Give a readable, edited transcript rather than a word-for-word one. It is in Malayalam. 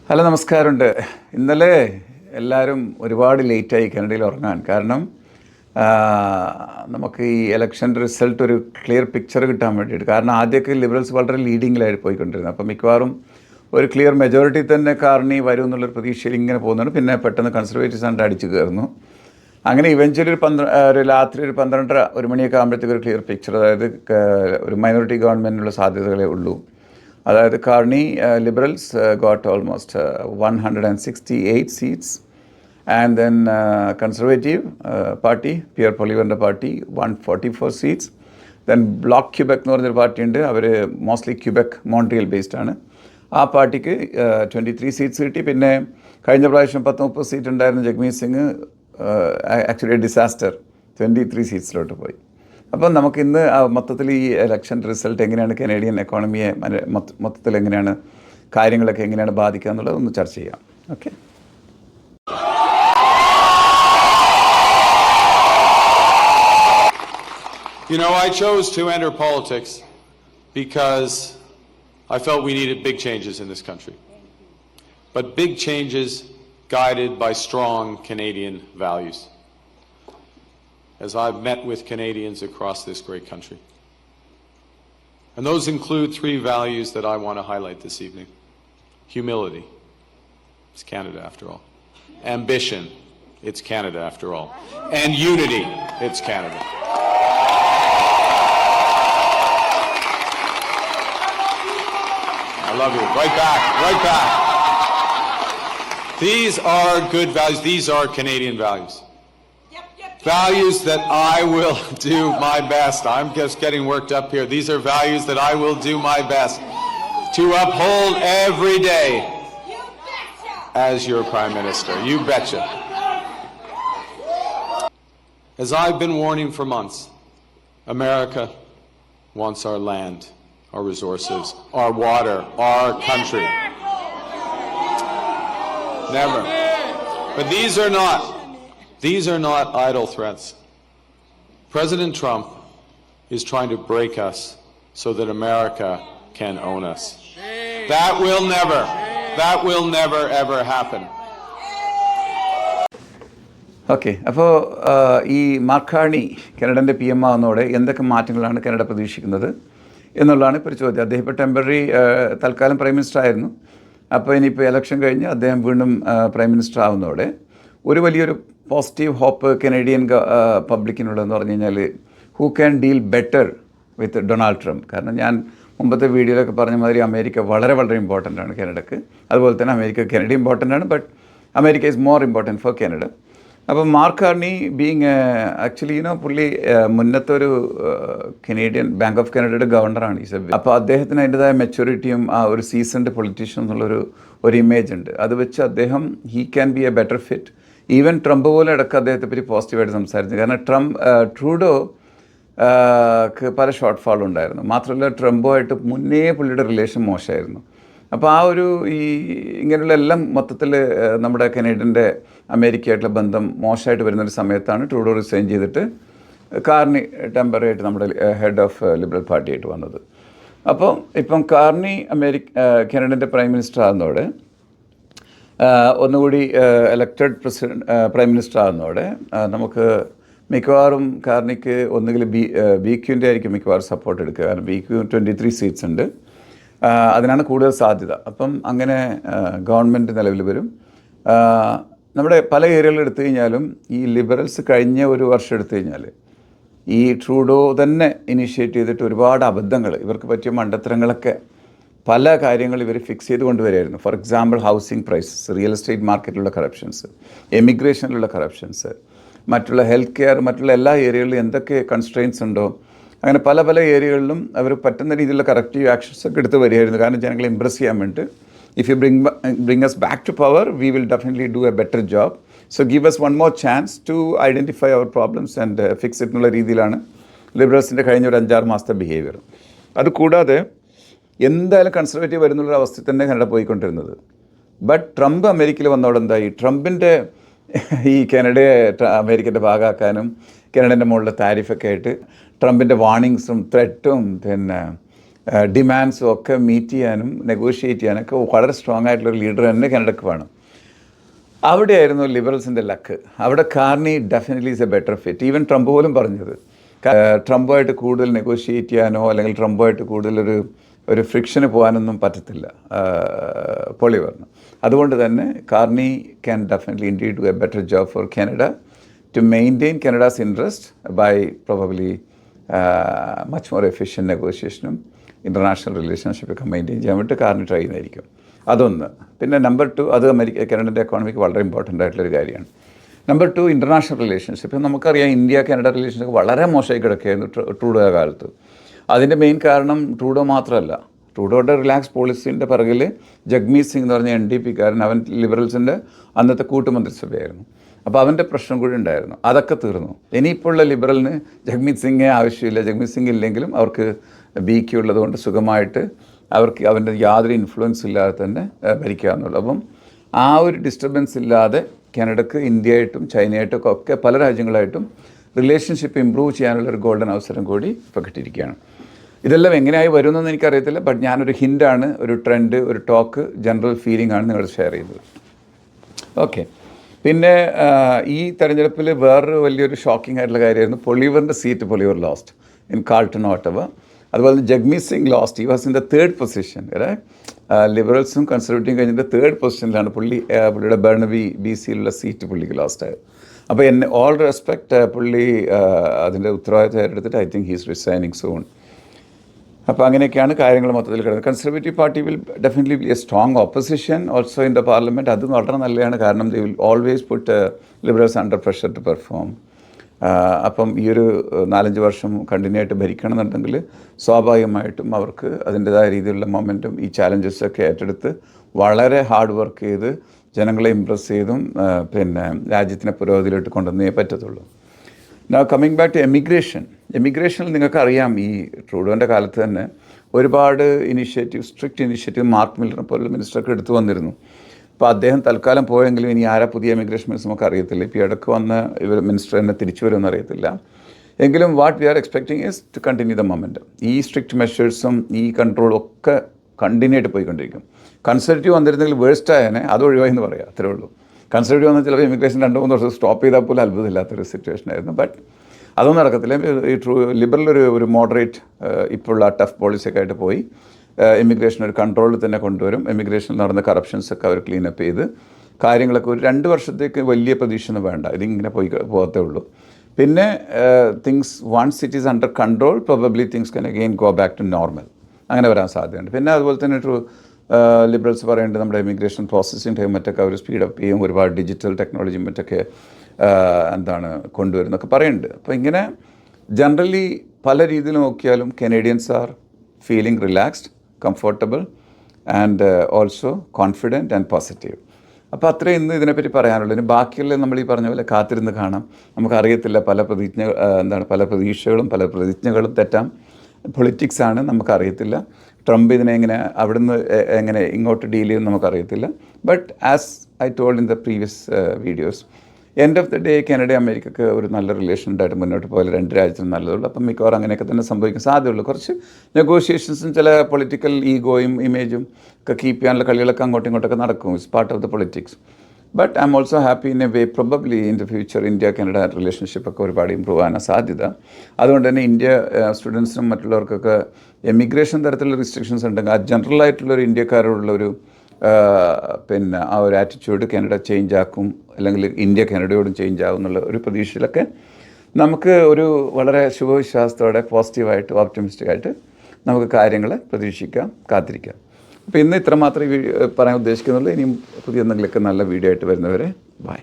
ഹലോ നമസ്കാരമുണ്ട്. ഇന്നലെ എല്ലാവരും ഒരുപാട് ലേറ്റായി കാനഡയിൽ ഉറങ്ങാൻ. കാരണം നമുക്ക് ഈ ഇലക്ഷൻ റിസൾട്ട് ഒരു ക്ലിയർ പിക്ചർ കിട്ടാൻ വേണ്ടിയിട്ട്. കാരണം ആദ്യമൊക്കെ ലിബറൽസ് വളരെ ലീഡിങ്ങിലായിട്ട് പോയിക്കൊണ്ടിരുന്നത്. അപ്പോൾ മിക്കവാറും ഒരു ക്ലിയർ മെജോറിറ്റി തന്നെ കാർണി വരും എന്നുള്ളൊരു പ്രതീക്ഷയിൽ ഇങ്ങനെ പോകുന്നുണ്ട്. പിന്നെ പെട്ടെന്ന് കൺസർവേറ്റീവ്സ് ആണ്ട് അടിച്ചു കയറുന്നു. അങ്ങനെ ഇവഞ്ച്വലി ഒരു രാത്രി ഒരു 12:30 1 മണിയൊക്കെ ആകുമ്പോഴത്തേക്ക് ഒരു ക്ലിയർ പിക്ചർ, അതായത് ഒരു മൈനോറിറ്റി ഗവൺമെൻറ്റിനുള്ള സാധ്യതകളേ ഉള്ളൂ. അതായത് Carney Liberals got almost 168 seats and then Conservative party Pierre പൊളിവറിൻ്റെ party 144 seats. Then Bloc Quebec എന്ന് പറഞ്ഞൊരു പാർട്ടിയുണ്ട്. അവർ മോസ്റ്റ്ലി ക്യൂബെക് മോൺട്രിയൽ ബേസ്ഡ് ആണ്. ആ പാർട്ടിക്ക് 23 സീറ്റ്സ് കിട്ടി. പിന്നെ കഴിഞ്ഞ പ്രാവശ്യം 10-30 സീറ്റ് ഉണ്ടായിരുന്ന ജഗ്മീത് സിംഗ് ആക്ച്വലി ഡിസാസ്റ്റർ 23 സീറ്റ്സിലോട്ട് പോയി. അപ്പം നമുക്കിന്ന് മൊത്തത്തിൽ ഈ ഇലക്ഷൻ റിസൾട്ട് എങ്ങനെയാണ് കനേഡിയൻ എക്കോണമിയെ മൊത്തത്തിൽ എങ്ങനെയാണ് കാര്യങ്ങളൊക്കെ എങ്ങനെയാണ് ബാധിക്കുക എന്നുള്ളത് ഒന്ന് ചർച്ച ചെയ്യാം. Okay. You know, I chose to enter politics because I felt we needed big changes in this country. But big changes guided by strong Canadian values. As I've met with Canadians across this great country. And those include 3 values that I want to highlight this evening. Humility. It's Canada after all. Ambition. It's Canada after all. And unity. It's Canada. I love you. Right back. Right back. These are good values. These are Canadian values. Values that I will do my best. I'm just getting worked up here. These are values that I will do my best to uphold every day as your Prime Minister. You betcha. As I've been warning for months, America wants our land, our resources, our water, our country. Never. But these are not idle threats. President Trump is trying to break us so that America can own us. That will never ever happen. Okay. അപ്പോൾ ഈ മാർക്കാണി കാനഡൻ്റെ PM ആവുന്നതോടെ എന്തൊക്കെ മാറ്റങ്ങളാണ് കാനഡ പ്രതീക്ഷിക്കുന്നത് എന്നുള്ളതാണ് ഇപ്പോൾ ഒരു ചോദ്യം. അദ്ദേഹം ഇപ്പോൾ ടെമ്പററി തൽക്കാലം പ്രൈം മിനിസ്റ്റർ ആയിരുന്നു. അപ്പോൾ ഇനിയിപ്പോൾ ഇലക്ഷൻ കഴിഞ്ഞ് അദ്ദേഹം വീണ്ടും പ്രൈം മിനിസ്റ്റർ ആവുന്നതോടെ ഒരു വലിയൊരു പോസിറ്റീവ് ഹോപ്പ് കനേഡിയൻ പബ്ലിക്കിനുള്ളതെന്ന് പറഞ്ഞു കഴിഞ്ഞാൽ who can deal better with Donald Trump. കാരണം ഞാൻ മുമ്പത്തെ വീഡിയോയിലൊക്കെ പറഞ്ഞ മാതിരി അമേരിക്ക വളരെ വളരെ ഇമ്പോർട്ടൻ്റ് ആണ് കാനഡക്ക്. അതുപോലെ തന്നെ കനഡ ഇമ്പോർട്ടൻ്റ് ആണ്. But America is more important for Canada. അപ്പോൾ മാർക്ക് കാർണി ബീങ് ആക്ച്വലി പുള്ളി മുന്നത്തെ ഒരു കനേഡിയൻ ബാങ്ക് ഓഫ് കാനഡയുടെ ഗവർണറാണ്. അപ്പോൾ അദ്ദേഹത്തിന് അതിൻ്റെതായ മെച്യൂരിറ്റിയും ആ ഒരു സീസൺഡ് പൊളിറ്റീഷ്യൻ എന്നുള്ളൊരു ഇമേജ് ഉണ്ട്. അത് വെച്ച് അദ്ദേഹം he can be A better fit. Even Trump പോലെ ഇടയ്ക്ക് അദ്ദേഹത്തെ പറ്റി പോസിറ്റീവായിട്ട് സംസാരിച്ചു. കാരണം ട്രൂഡോ പല ഷോർട്ട് ഫാൾ ഉണ്ടായിരുന്നു. മാത്രമല്ല ട്രംപുമായിട്ട് മുന്നേ പുള്ളിയുടെ റിലേഷൻ മോശമായിരുന്നു. അപ്പോൾ ആ ഒരു ഇങ്ങനെയുള്ള എല്ലാം മൊത്തത്തിൽ നമ്മുടെ കനേഡിയൻ്റെ അമേരിക്കയായിട്ടുള്ള ബന്ധം മോശമായിട്ട് വരുന്നൊരു സമയത്താണ് ട്രൂഡോ റിസൈൻ ചെയ്തിട്ട് കാർണി ടെമ്പററി ആയിട്ട് നമ്മുടെ ഹെഡ് ഓഫ് ലിബറൽ പാർട്ടി ആയിട്ട് വന്നത്. അപ്പോൾ ഇപ്പം കാർണി കാനഡൻ്റെ പ്രൈം മിനിസ്റ്റർ ആകുന്നതോടെ ഒന്നുകൂടി എലക്റ്റഡ് പ്രൈം മിനിസ്റ്റർ ആകുന്നതോടെ നമുക്ക് മിക്കവാറും കാർണിക്ക് ഒന്നുകിൽ BQൻ്റെ ആയിരിക്കും മിക്കവാറും സപ്പോർട്ട് എടുക്കുക. കാരണം BQ 23 സീറ്റ്സ് ഉണ്ട്. അതിനാണ് കൂടുതൽ സാധ്യത. അപ്പം അങ്ങനെ ഗവൺമെൻറ് നിലവിൽ വരും. നമ്മുടെ പല ഏരിയകൾ എടുത്തു കഴിഞ്ഞാലും ഈ ലിബറൽസ് കഴിഞ്ഞ ഒരു വർഷം എടുത്തു കഴിഞ്ഞാൽ ഈ ട്രൂഡോ തന്നെ ഇനിഷ്യേറ്റ് ചെയ്തിട്ട് ഒരുപാട് അബദ്ധങ്ങൾ, ഇവർക്ക് പറ്റിയ മണ്ടത്തരങ്ങളൊക്കെ പല കാര്യങ്ങൾ ഇവർ ഫിക്സ് ചെയ്ത് കൊണ്ടുവരായിരുന്നു. For example housing prices, real estate മാർക്കറ്റിലുള്ള കറപ്ഷൻസ്, എമിഗ്രേഷനിലുള്ള കറപ്ഷൻസ്, മറ്റുള്ള ഹെൽത്ത് കെയർ, മറ്റുള്ള എല്ലാ ഏരിയകളിലും എന്തൊക്കെ കൺസ്ട്രെയിൻസ് ഉണ്ടോ അങ്ങനെ പല പല ഏരിയകളിലും അവർ പറ്റുന്ന രീതിയിലുള്ള കറക്റ്റീവ് ആക്ഷൻസ് ഒക്കെ എടുത്ത് വരികയായിരുന്നു. കാരണം ജനങ്ങളെ ഇമ്പ്രസ് ചെയ്യാൻ വേണ്ടിയിട്ട് if you bring us back to power, we will definitely do a better job. So give us one more chance to identify our problems and fix it എന്നുള്ള രീതിയിലാണ് ലിബറൽസിൻ്റെ കഴിഞ്ഞ ഒരു 5-6 മാസത്തെ ബിഹേവിയർ. അതുകൂടാതെ എന്തായാലും കൺസർവേറ്റീവ് വരുന്നുള്ള അവസ്ഥയിൽ തന്നെ കാനഡ പോയിക്കൊണ്ടിരുന്നത്. ബട്ട് ട്രംപ് അമേരിക്കയിൽ വന്നവിടെ എന്തായി, ട്രംപിൻ്റെ ഈ കാനഡയെ അമേരിക്കൻ്റെ ഭാഗമാക്കാനും കാനഡൻ്റെ മുകളിലെ താരിഫൊക്കെ ആയിട്ട് ട്രംപിൻ്റെ വാർണിങ്സും ത്രെറ്റും പിന്നെ ഡിമാൻഡ്സും ഒക്കെ മീറ്റ് ചെയ്യാനും നെഗോഷിയേറ്റ് ചെയ്യാനൊക്കെ വളരെ സ്ട്രോങ് ആയിട്ടുള്ളൊരു ലീഡർ തന്നെ കാനഡയ്ക്ക് വേണം. അവിടെയായിരുന്നു ലിബറൽസിൻ്റെ ലക്ക്. അവിടെ Carney definitely is A better fit. Even Trump പോലും പറഞ്ഞത് ട്രംപുമായിട്ട് കൂടുതൽ നെഗോഷിയേറ്റ് ചെയ്യാനോ അല്ലെങ്കിൽ ട്രംപുമായിട്ട് കൂടുതലൊരു ഫ്രിക്ഷന് പോകാനൊന്നും പറ്റത്തില്ല പൊളി പറഞ്ഞു. അതുകൊണ്ട് തന്നെ Carney can definitely indeed do a better job for Canada to maintain Canada's interest by probably much more efficient നെഗോഷിയേഷനും ഇൻ്റർനാഷണൽ റിലേഷൻഷിപ്പൊക്കെ മെയിൻറ്റെയിൻ ചെയ്യാൻ വേണ്ടി കാർണി ട്രൈ ചെയ്യുന്നതായിരിക്കും. അതൊന്ന്. പിന്നെ നമ്പർ 2, അത് കാനഡൻ്റെ എക്കോണമിക്ക് വളരെ ഇമ്പോർട്ടൻ്റ് ആയിട്ടുള്ളൊരു കാര്യമാണ്. Number 2, international relationship. നമുക്കറിയാം ഇന്ത്യ കാനഡ റിലേഷൻഷിപ്പ് വളരെ മോശമായി കിടക്കുകയായിരുന്നു ട്രൂഡോ കാലത്ത്. അതിൻ്റെ മെയിൻ കാരണം ട്രൂഡോ മാത്രമല്ല, ട്രൂഡോയുടെ റിലാക്സ് പോളിസീൻ്റെ പിറകിൽ ജഗ്മീത് സിംഗ് എന്ന് പറഞ്ഞ NDP-കാരൻ, അവൻ ലിബറൽസിൻ്റെ അന്നത്തെ കൂട്ടുമന്ത്രിസഭയായിരുന്നു. അപ്പോൾ അവൻ്റെ പ്രശ്നം കൂടി ഉണ്ടായിരുന്നു. അതൊക്കെ തീർന്നു. ഇനിയിപ്പോഴുള്ള ലിബറലിന് ജഗ്മീത് സിംഗെ ആവശ്യമില്ല. ജഗ്മീത് സിംഗ് ഇല്ലെങ്കിലും അവർക്ക് BK ഉള്ളതുകൊണ്ട് സുഖമായിട്ട് അവർക്ക് അവൻ്റെ യാതൊരു ഇൻഫ്ലുവൻസ് ഇല്ലാതെ തന്നെ ഭരിക്കാവുന്നുള്ളൂ. അപ്പം ആ ഒരു ഡിസ്റ്റർബൻസ് ഇല്ലാതെ കാനഡക്ക് ഇന്ത്യയായിട്ടും ചൈനയായിട്ടും ഒക്കെ പല രാജ്യങ്ങളായിട്ടും റിലേഷൻഷിപ്പ് ഇമ്പ്രൂവ് ചെയ്യാനുള്ളൊരു ഗോൾഡൻ അവസരം കൂടി ഇപ്പോൾ കിട്ടിയിരിക്കുകയാണ്. ഇതെല്ലാം എങ്ങനെയായി വരുമെന്നൊന്നും എനിക്കറിയത്തില്ല. ബട്ട് ഞാനൊരു ഹിൻ്റാണ്, ഒരു ട്രെൻഡ്, ഒരു ടോക്ക്, ജനറൽ ഫീലിംഗ് ആണ് നിങ്ങൾ ഷെയർ ചെയ്തത്. ഓക്കെ. പിന്നെ ഈ തെരഞ്ഞെടുപ്പിൽ വേറൊരു വലിയൊരു ഷോക്കിംഗ് ആയിട്ടുള്ള കാര്യമായിരുന്നു പൊളിവറിൻ്റെ seat Poilievre lost in Carleton, Ottawa. അതുപോലെ ജഗ്മീത് സിംഗ് ലോസ്റ്റ്. ഈ was in the 3rd position. ലിബറൽസും കൺസർവേറ്റീവും കഴിഞ്ഞിട്ട് 3rd പൊസിഷനിലാണ് പുള്ളിയുടെ ബർണബി BCയിലുള്ള സീറ്റ് പുള്ളിക്ക് ലോസ്റ്റ് ആയത്. അപ്പോൾ ഓൾ റെസ്പെക്റ്റ്, പുള്ളി അതിൻ്റെ ഉത്തരവാദിത്വം ഏറ്റെടുത്തിട്ട് I think he's resigning soon. അപ്പോൾ അങ്ങനെയൊക്കെയാണ് കാര്യങ്ങൾ മൊത്തത്തിൽ കിടന്നത്. Conservative party will definitely be a strong opposition also in the parliament. അത് വളരെ നല്ലതാണ്. കാരണം they will always put Liberals under pressure to perform. അപ്പം ഈ ഒരു 4-5 വർഷം കണ്ടിന്യൂ ആയിട്ട് ഭരിക്കണമെന്നുണ്ടെങ്കിൽ സ്വാഭാവികമായിട്ടും അവർക്ക് അതിൻ്റെതായ രീതിയിലുള്ള മൊമെൻറ്റും ഈ ചാലഞ്ചസൊക്കെ ഏറ്റെടുത്ത് വളരെ ഹാർഡ് വർക്ക് ചെയ്ത് ജനങ്ങളെ ഇമ്പ്രസ് ചെയ്തും പിന്നെ രാജ്യത്തിനെ പുരോഗതിയിലോട്ട് കൊണ്ടുവന്നേ പറ്റത്തുള്ളൂ. Now coming back to എമിഗ്രേഷനിൽ നിങ്ങൾക്കറിയാം ഈ ട്രൂഡോൻ്റെ കാലത്ത് തന്നെ ഒരുപാട് സ്ട്രിക്റ്റ് ഇനിഷ്യേറ്റീവ് മാർക്ക് മില്ലറിനെ പോലുള്ള മിനിസ്റ്റർക്ക് എടുത്തു വന്നിരുന്നു. അപ്പോൾ അദ്ദേഹം തൽക്കാലം പോയെങ്കിലും ഇനി ആരാ പുതിയ എമിഗ്രേഷൻ മിനിസ്റ്റർ നമുക്ക് അറിയത്തില്ല. ഇപ്പോൾ ഇടയ്ക്ക് വന്ന് മിനിസ്റ്റർ തന്നെ തിരിച്ചു വരുമെന്ന് അറിയത്തില്ല. എങ്കിലും what we are expecting is to continue the momentum. ഈ സ്ട്രിക്റ്റ് മെഷേഴ്സും ഈ കൺട്രോളും ഒക്കെ കണ്ടിന്യൂ ആയിട്ട് പോയിക്കൊണ്ടിരിക്കും. കൺസർവേറ്റീവ് വന്നിരുന്നെങ്കിൽ വേഴ്സ്റ്റ് ആയതിനെ അത് ഒഴിവായി എന്ന് പറയാം. അത്രേ ഉള്ളൂ. കൺസർവേറ്റീവ് വന്നാൽ ചിലപ്പോൾ ഇമിഗ്രേഷൻ 2-3 വർഷം സ്റ്റോപ്പ് ചെയ്താൽ പോലും അത്ഭുതമില്ലാത്തൊരു സിറ്റുവേഷൻ ആയിരുന്നു. ബട്ട് അതൊന്നും നടക്കത്തില്ല. ഈ ലിബറൽ ഒരു മോഡറേറ്റ് ഇപ്പോഴുള്ള ടഫ് പോളിസിയൊക്കെ ആയിട്ട് പോയി ഇമിഗ്രേഷൻ ഒരു കൺട്രോളിൽ തന്നെ കൊണ്ടുവരും. ഇമിഗ്രേഷനിൽ നടന്ന കറപ്ഷൻസൊക്കെ അവർ ക്ലീനപ്പ് ചെയ്ത് കാര്യങ്ങളൊക്കെ ഒരു 2 വർഷത്തേക്ക് വലിയ പ്രതീക്ഷയൊന്നും വേണ്ട. ഇതിങ്ങനെ പോകത്തേ ഉള്ളൂ. പിന്നെ things once it is under control probably things can again go back to normal. അങ്ങനെ വരാൻ സാധ്യതയുണ്ട്. പിന്നെ അതുപോലെ തന്നെ ലിബറൽസ് പറയുന്നുണ്ട് നമ്മുടെ ഇമിഗ്രേഷൻ പ്രോസസ്സിങ് ടൈം മറ്റൊക്കെ അവർ സ്പീഡപ്പ് ചെയ്യും, ഒരുപാട് ഡിജിറ്റൽ ടെക്നോളജി മറ്റൊക്കെ കൊണ്ടുവരുന്നൊക്കെ പറയുന്നുണ്ട്. അപ്പോൾ ഇങ്ങനെ ജനറലി പല രീതിയിൽ നോക്കിയാലും Canadians are feeling relaxed, comfortable and also confident and positive. അപ്പോൾ അത്രയും ഇന്ന് ഇതിനെപ്പറ്റി പറയാനുള്ളൂ. ഇനി ബാക്കിയുള്ള നമ്മൾ ഈ പറഞ്ഞ പോലെ കാത്തിരുന്ന് കാണാം. നമുക്കറിയത്തില്ല, പല പ്രതീക്ഷകളും പല പ്രതിജ്ഞകളും തെറ്റാം. പൊളിറ്റിക്സാണ്, നമുക്കറിയത്തില്ല. ട്രംപ് ഇതിനെ അവിടുന്ന് എങ്ങനെ ഇങ്ങോട്ട് ഡീൽ ചെയ്യുമെന്ന് നമുക്കറിയത്തില്ല. But as I told in the previous videos, end of the day Canada അമേരിക്കക്ക് ഒരു നല്ല റിലേഷൻ ഉണ്ടായിട്ട് മുന്നോട്ട് പോയാൽ 2 രാജ്യത്തിനും നല്ലതുള്ളൂ. അപ്പം മിക്കവാറും അങ്ങനെയൊക്കെ തന്നെ സംഭവിക്കാൻ സാധ്യതയുള്ളൂ. കുറച്ച് നെഗോഷിയേഷൻസും ചില പൊളിറ്റിക്കൽ ഈഗോയും ഇമേജും ഒക്കെ കീപ്പ് ചെയ്യാനുള്ള കളികളൊക്കെ അങ്ങോട്ടും ഇങ്ങോട്ടൊക്കെ നടക്കും. It's part of the politics. But I am also happy in a way probably in the future India Canada റിലേഷൻഷിപ്പൊക്കെ ഒരുപാട് ഇമ്പ്രൂവ് ആകാനാണ് സാധ്യത. അതുകൊണ്ട് തന്നെ ഇന്ത്യ സ്റ്റുഡൻസിനും മറ്റുള്ളവർക്കൊക്കെ എമിഗ്രേഷൻ തരത്തിലുള്ള റിസ്ട്രിക്ഷൻസ് ഉണ്ടെങ്കിൽ ആ ജനറലായിട്ടുള്ളൊരു ഇന്ത്യക്കാരോടുള്ളൊരു പിന്നെ ആ ഒരു ആറ്റിറ്റ്യൂഡ് കാനഡ ചേഞ്ച് ആക്കും, അല്ലെങ്കിൽ ഇന്ത്യ കാനഡയോടും ചേഞ്ച് ആകും എന്നുള്ള ഒരു പ്രതീക്ഷയിലൊക്കെ നമുക്ക് ഒരു വളരെ ശുഭവിശ്വാസത്തോടെ പോസിറ്റീവായിട്ട് ഓപ്റ്റിമിസ്റ്റിക്കായിട്ട് നമുക്ക് കാര്യങ്ങളെ പ്രതീക്ഷിക്കാം, കാത്തിരിക്കാം. അപ്പോൾ ഇന്ന് ഇത്രമാത്രം പറയാൻ ഉദ്ദേശിക്കുന്നുള്ളൂ. ഇനിയും പുതിയ എന്തെങ്കിലുമൊക്കെ നല്ല വീഡിയോ ആയിട്ട് വരുന്നവരെ ബൈ.